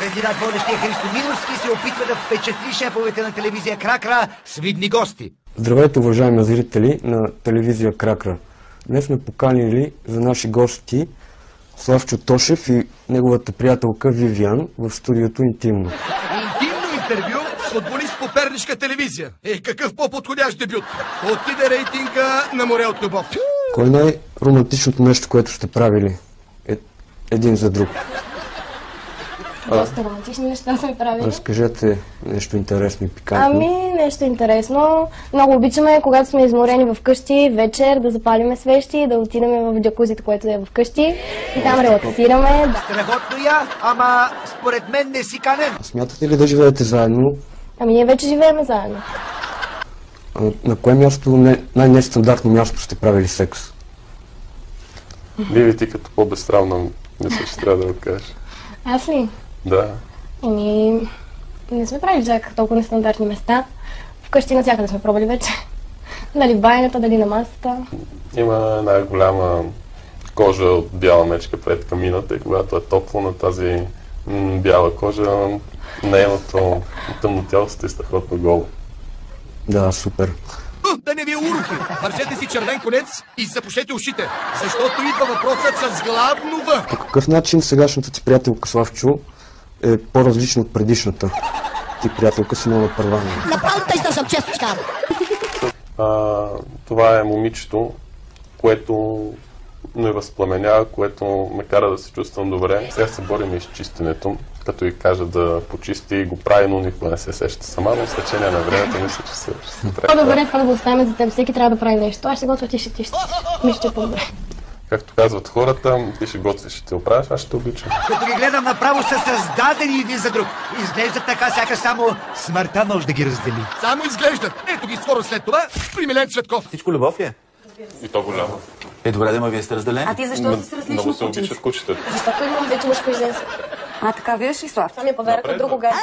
Кандидат водещия Христо Миновски се опитва да впечатли шефовете на телевизия Кракра с видни гости. Здравейте, уважаеми зрители на телевизия Кракра. Днес сме поканили за наши гости Славчо Тошев и неговата приятелка Вивиан в студиото Интимно. Интимно интервю с футболист по пернишка телевизия. Какъв по-подходящ дебют. Отиде рейтинга на море от любов. Кой е най-романтичното нещо, което сте правили един за друг? Доста романтични неща сме правили. Разкажете нещо интересно и пикантно. Нещо интересно. Много обичаме, когато сме изморени вкъщи, вечер да запалиме свещи, да отидем в джакузито, което е вкъщи и там релаксираме. Страхотно я, ама според мен не си канен. Смятате ли да живеете заедно? Ние вече живеем заедно. На кое място, най-нестандартно място сте правили секс? Вие ти като по-безсрамна, мисля, че трябва да го кажеш. Аз ли? Да. Не сме правили чак толкова нестандартни места. Вкъщи навсякъде сме пробвали вече. Дали в банята, дали на масата. Има една голяма кожа от бяла мечка пред камината и когато е топло на тази бяла кожа, нейното тъмно тяло сте страхотно голо. Да, супер. Да не ви урухи! Вържете си червен конец и запушете ушите, защото идва въпросът с главно В. По какъв начин сегашната ти приятелка Славчо е по-различна от предишната? Ти приятелка си нова първана. Това е момичето, което ме възпламенява, което ме кара да се чувствам добре. Сега се борим и с чистенето. Като и кажа да почисти, го прави, но никога не се сеща сама, но с течение на времето мисля, че се прави. По-добре това да го оставим за теб. Всеки трябва да прави нещо. Аз ще готвя, ти ще. Мисля, че е по-добре. Както казват хората, ти ще готвиш, ще те оправиш, аз ще те обичам. Като ги гледам направо са създадени един за друг. Изглеждат така, сякаш само смъртта може да ги раздели. Само изглеждат. Ето ги скоро след това при Милен Цветков. Всичко любов ли е? И то голямо. Добре, да, ма вие сте разделени. А ти защо си с различно Много се обичат кучетата. Защото имам вече мъжко и женско. Така, вие ще и Слав. Това ми е подарък от друго гадже.